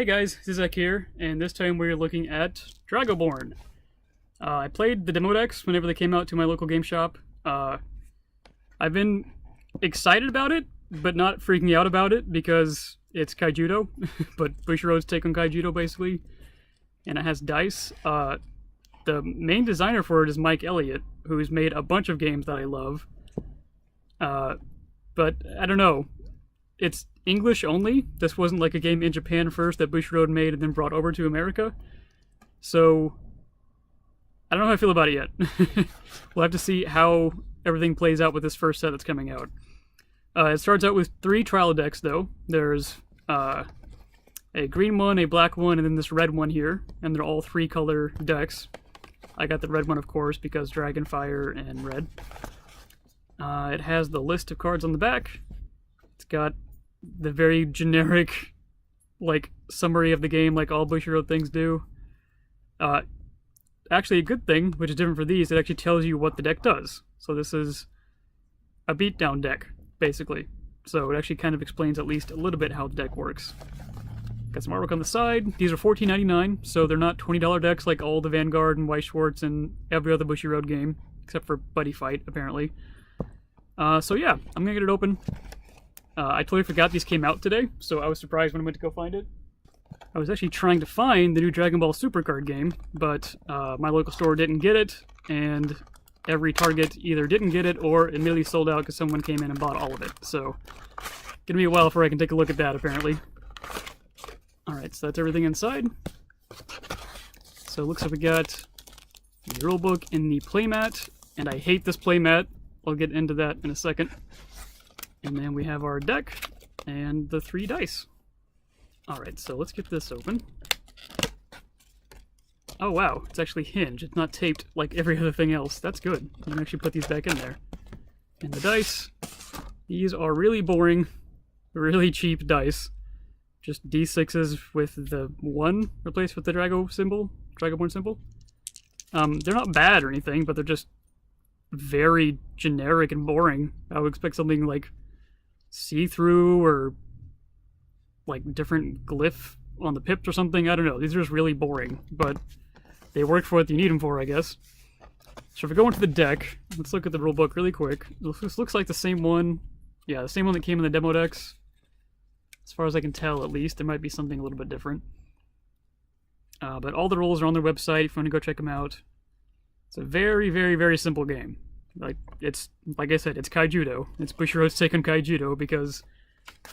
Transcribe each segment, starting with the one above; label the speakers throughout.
Speaker 1: Hey guys, Zizek here, and this time we're looking at Dragoborne. I played the demo decks whenever they came out to my local game shop. I've been excited about it, but not freaking out about it because it's Kaijudo, but Bushiroad's take on Kaijudo basically, and it has dice. The main designer for it is Mike Elliott, who's made a bunch of games that I love. But I don't know. It's English only. This wasn't like a game in Japan first that Bushiroad made and then brought over to America. So, I don't know how I feel about it yet. We'll have to see how everything plays out with this first set that's coming out. It starts out with 3 trial decks, though. There's a green one, a black one, and then this red one here. And they're all 3-color decks. I got the red one, of course, because Dragonfire and red. It has the list of cards on the back. It's got the very generic, summary of the game, like all Bushiroad things do. Actually, a good thing, which is different for these, it actually tells you what the deck does. So this is a beatdown deck, basically. So it actually kind of explains at least a little bit how the deck works. Got some artwork on the side. These are $14.99, so they're not $20 decks like all the Vanguard and Weiss Schwarz and every other Bushiroad game, except for Buddy Fight, apparently. So yeah, I'm gonna get it open. I totally forgot these came out today, so I was surprised when I went to go find it. I was actually trying to find the new Dragon Ball Super card game, but my local store didn't get it, and every Target either didn't get it or immediately sold out because someone came in and bought all of it. So, gonna be a while before I can take a look at that, apparently. Alright, so that's everything inside. So it looks like we got the rulebook and the playmat, and I hate this playmat. I'll get into that in a second. And then we have our deck and the 3 dice. Alright, so let's get this open. Oh wow, it's actually hinged. It's not taped like every other thing else. That's good. You can actually put these back in there. And the dice. These are really boring, really cheap dice. Just D6s with the 1 replaced with the Dragoborne symbol. They're not bad or anything, but they're just very generic and boring. I would expect something like see-through or like different glyph on the pips or something. I don't know. These are just really boring, but they work for what you need them for, I guess. So if we go into the deck, let's look at the rulebook really quick. This looks like the same one. Yeah, the same one that came in the demo decks. As far as I can tell, at least. There might be something a little bit different. But all the rules are on their website if you want to go check them out. It's a very, very, very simple game. Like I said, it's Kaijudo. It's Bushiroad's take on Kaijudo because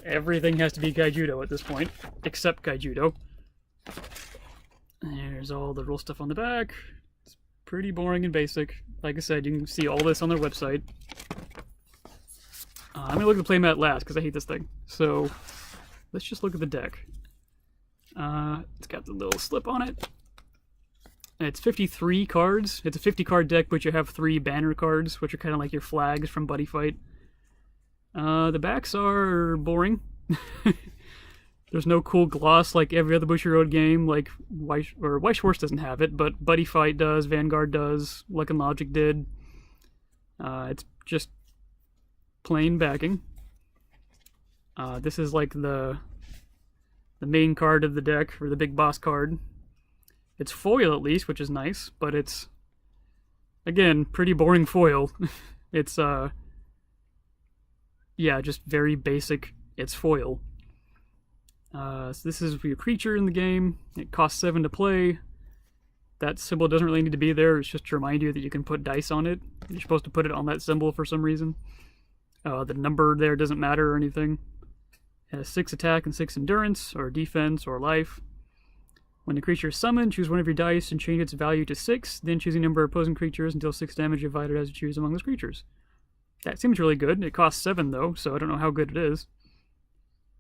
Speaker 1: everything has to be Kaijudo at this point, except Kaijudo. There's all the rule stuff on the back. It's pretty boring and basic. Like I said, you can see all this on their website. I'm gonna look at the playmat last because I hate this thing. So let's just look at the deck. It's got the little slip on it. It's 53 cards. It's a 50-card deck, but you have 3 banner cards, which are kind of like your flags from Buddy Fight. The backs are boring. There's no cool gloss like every other Bushiroad game, like Weiss Schwarz doesn't have it, but Buddy Fight does, Vanguard does, Luck and Logic did. It's just plain backing. This is like the main card of the deck, or the big boss card. It's foil at least, which is nice, but it's, again, pretty boring foil. It's, yeah, just very basic. It's foil. So this is for your creature in the game. It costs 7 to play. That symbol doesn't really need to be there. It's just to remind you that you can put dice on it. You're supposed to put it on that symbol for some reason. The number there doesn't matter or anything. It has 6 attack and 6 endurance, or defense, or life. When the creature is summoned, choose one of your dice and change its value to 6, then choose a number of opposing creatures until 6 damage divided as you choose among those creatures. That seems really good. It costs 7 though, so I don't know how good it is.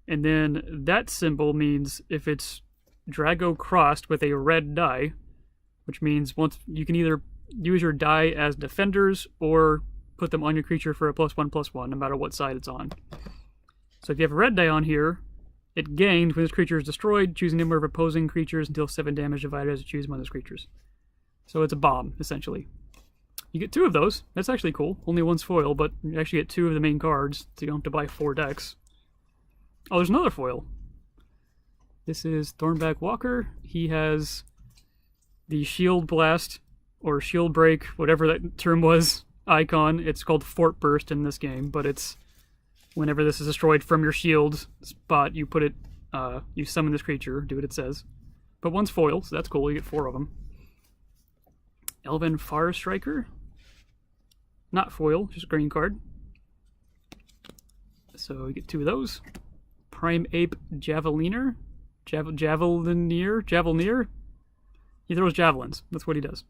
Speaker 1: And then that symbol means if it's Drago crossed with a red die, which means once you can either use your die as defenders or put them on your creature for a +1/+1, no matter what side it's on. So if you have a red die on here, it gains when this creature is destroyed, choosing a number of opposing creatures until 7 damage divided as you choose among those creatures. So it's a bomb, essentially. You get 2 of those. That's actually cool. Only one's foil, but you actually get 2 of the main cards, so you don't have to buy 4 decks. Oh, there's another foil. This is Thornback Walker. He has the Shield Blast, or Shield Break, whatever that term was, icon. It's called Fort Burst in this game, but it's whenever this is destroyed from your shield spot, you put it, you summon this creature, do what it says. But one's foil, so that's cool, you get 4 of them. Elven Fire Striker. Not foil, just a green card. So you get 2 of those. Prime Ape Javeliner. Javelineer. He throws javelins. That's what he does.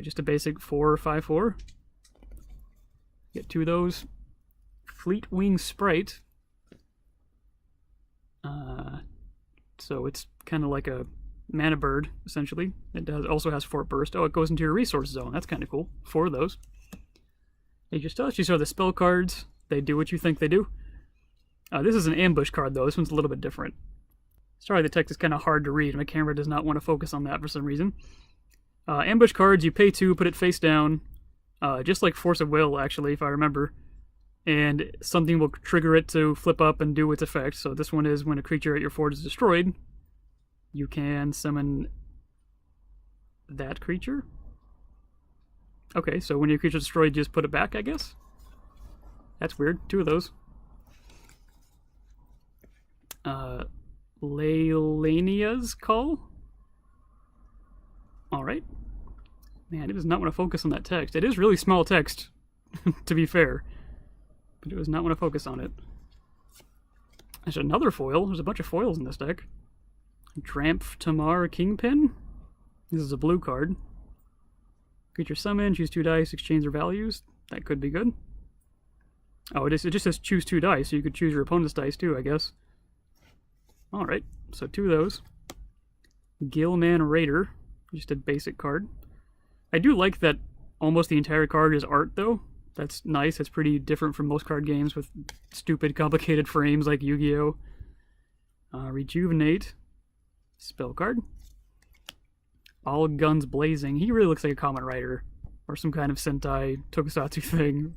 Speaker 1: Just a basic 4/5/4. Get 2 of those. Fleetwing Sprite. So it's kind of like a mana bird, essentially. It also has Fort Burst. Oh, it goes into your resource zone. That's kind of cool. 4 of those. Nature's Touch. These are the spell cards. They do what you think they do. This is an ambush card, though. This one's a little bit different. Sorry, the text is kind of hard to read. My camera does not want to focus on that for some reason. Ambush cards, you pay 2, put it face down. Just like Force of Will, actually, if I remember. And something will trigger it to flip up and do its effect. So this one is when a creature at your fort is destroyed, you can summon that creature. Okay, so when your creature is destroyed, you just put it back, I guess? That's weird. 2 of those. Leilania's Call? Alright. Man, it does not want to focus on that text. It is really small text, to be fair. But it does not want to focus on it. There's another foil. There's a bunch of foils in this deck. Dramph Tamar Kingpin. This is a blue card. Creature summon, choose 2 dice, exchange their values. That could be good. Oh, it just says choose 2 dice, so you could choose your opponent's dice too, I guess. Alright, so 2 of those. Gilman Raider, just a basic card. I do like that almost the entire card is art, though. That's nice. It's pretty different from most card games with stupid, complicated frames like Yu-Gi-Oh! Rejuvenate. Spell card. All Guns Blazing. He really looks like a Kamen Rider or some kind of Sentai Tokusatsu thing.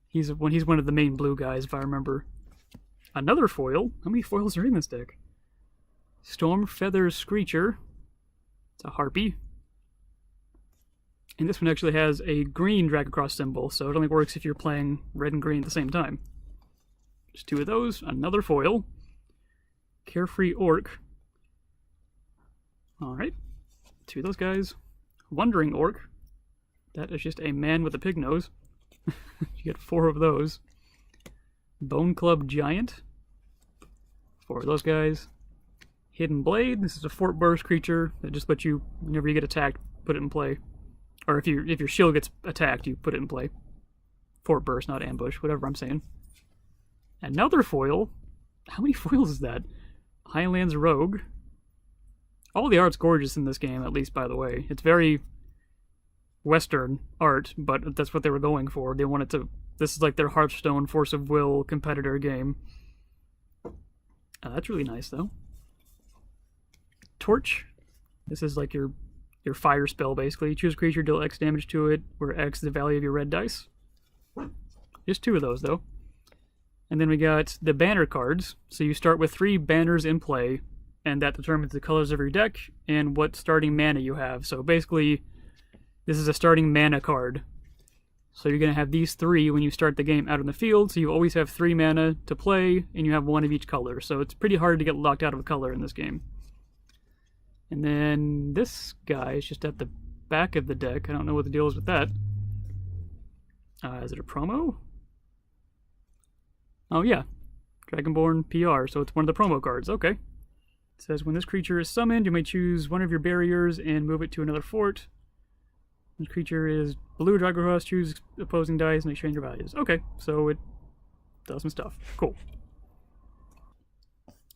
Speaker 1: He's one of the main blue guys, if I remember. Another foil. How many foils are in this deck? Stormfeather Screecher. It's a harpy. And this one actually has a green drag across symbol, so it only works if you're playing red and green at the same time. Just 2 of those. Another foil. Carefree Orc. Alright. 2 of those guys. Wandering Orc. That is just a man with a pig nose. You get 4 of those. Bone Club Giant. 4 of those guys. Hidden Blade. This is a Fort Burst creature that just lets you, whenever you get attacked, put it in play. Or if your shield gets attacked, you put it in play. Fort Burst, not ambush, whatever I'm saying. Another foil. How many foils is that? Highlands Rogue. All the art's gorgeous in this game, at least, by the way. It's very Western art, but that's what they were going for. They wanted to... This is like their Hearthstone Force of Will competitor game. That's really nice, though. Torch. This is like your fire spell, basically. Choose a creature, deal X damage to it, where X is the value of your red dice. Just 2 of those, though. And then we got the banner cards. So you start with 3 banners in play, and that determines the colors of your deck and what starting mana you have. So basically, this is a starting mana card. So you're going to have these 3 when you start the game out on the field, so you always have 3 mana to play, and you have 1 of each color. So it's pretty hard to get locked out of a color in this game. And then this guy is just at the back of the deck. I don't know what the deal is with that. Is it a promo? Oh yeah, Dragoborne PR, so it's one of the promo cards. Okay. It says, when this creature is summoned, you may choose one of your barriers and move it to another fort. This creature is blue Dragoborne, choose opposing dice and exchange your values. Okay, so it does some stuff. Cool.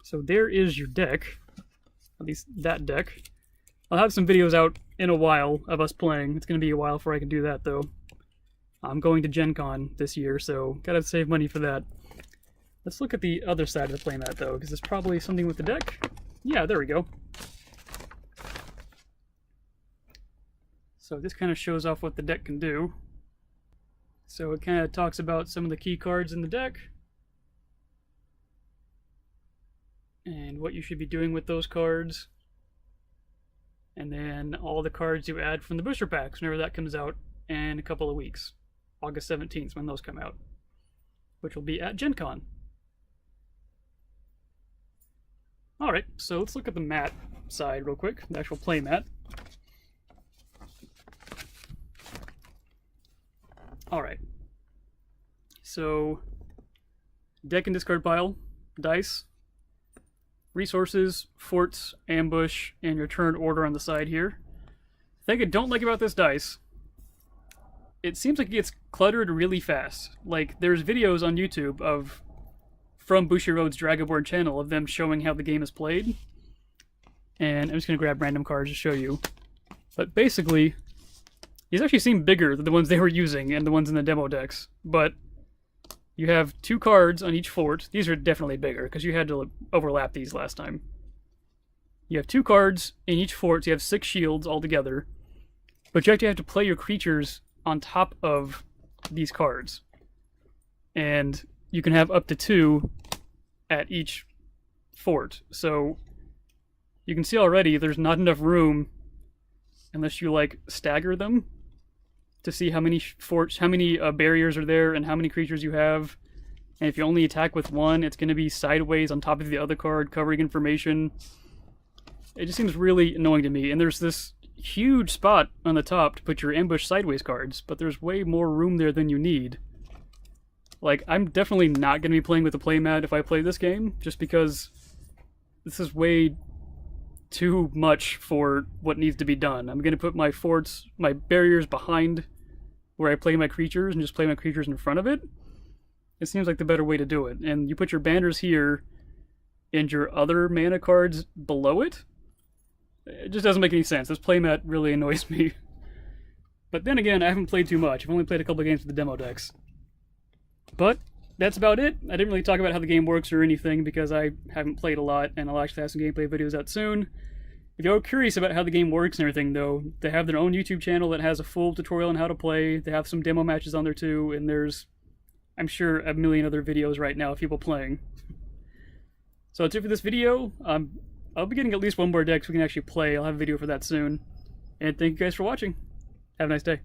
Speaker 1: So there is your deck. At least that deck. I'll have some videos out in a while of us playing. It's going to be a while before I can do that, though. I'm going to Gen Con this year, so gotta save money for that. Let's look at the other side of the playmat, though, because there's probably something with the deck. Yeah, there we go. So this kind of shows off what the deck can do. So it kind of talks about some of the key cards in the deck. and what you should be doing with those cards. And then all the cards you add from the booster packs whenever that comes out in a couple of weeks. August 17th when those come out, which will be at Gen Con. Alright, so let's look at the mat side real quick, the actual play mat. Alright, so deck and discard pile, dice, resources, forts, ambush, and your turn order on the side here. The thing I don't like about this dice, it seems like it gets cluttered really fast. Like, there's videos on YouTube from Bushiroad's Dragoborne channel of them showing how the game is played. And I'm just going to grab random cards to show you. But basically, these actually seem bigger than the ones they were using and the ones in the demo decks. But you have 2 cards on each fort. These are definitely bigger, because you had to overlap these last time. You have 2 cards in each fort, so you have 6 shields altogether. But you actually have to play your creatures on top of these cards. And you can have up to 2 at each fort. So you can see already there's not enough room, unless you like stagger them, to see how many forts, how many barriers are there and how many creatures you have. And if you only attack with one, it's going to be sideways on top of the other card, covering information. It just seems really annoying to me. And there's this huge spot on the top to put your ambush sideways cards, but there's way more room there than you need. Like, I'm definitely not going to be playing with the playmat if I play this game, just because this is way too much for what needs to be done. I'm going to put my forts, my barriers behind where I play my creatures and just play my creatures in front of it. It seems like the better way to do it. And you put your banners here and your other mana cards below it. It just doesn't make any sense. This playmat really annoys me. But then again, I haven't played too much. I've only played a couple of games with the demo decks. But that's about it. I didn't really talk about how the game works or anything because I haven't played a lot, and I'll actually have some gameplay videos out soon. If you're curious about how the game works and everything, though, they have their own YouTube channel that has a full tutorial on how to play. They have some demo matches on there too, and there's, I'm sure, a million other videos right now of people playing. So that's it for this video. I'll be getting at least one more deck so we can actually play. I'll have a video for that soon. And thank you guys for watching. Have a nice day.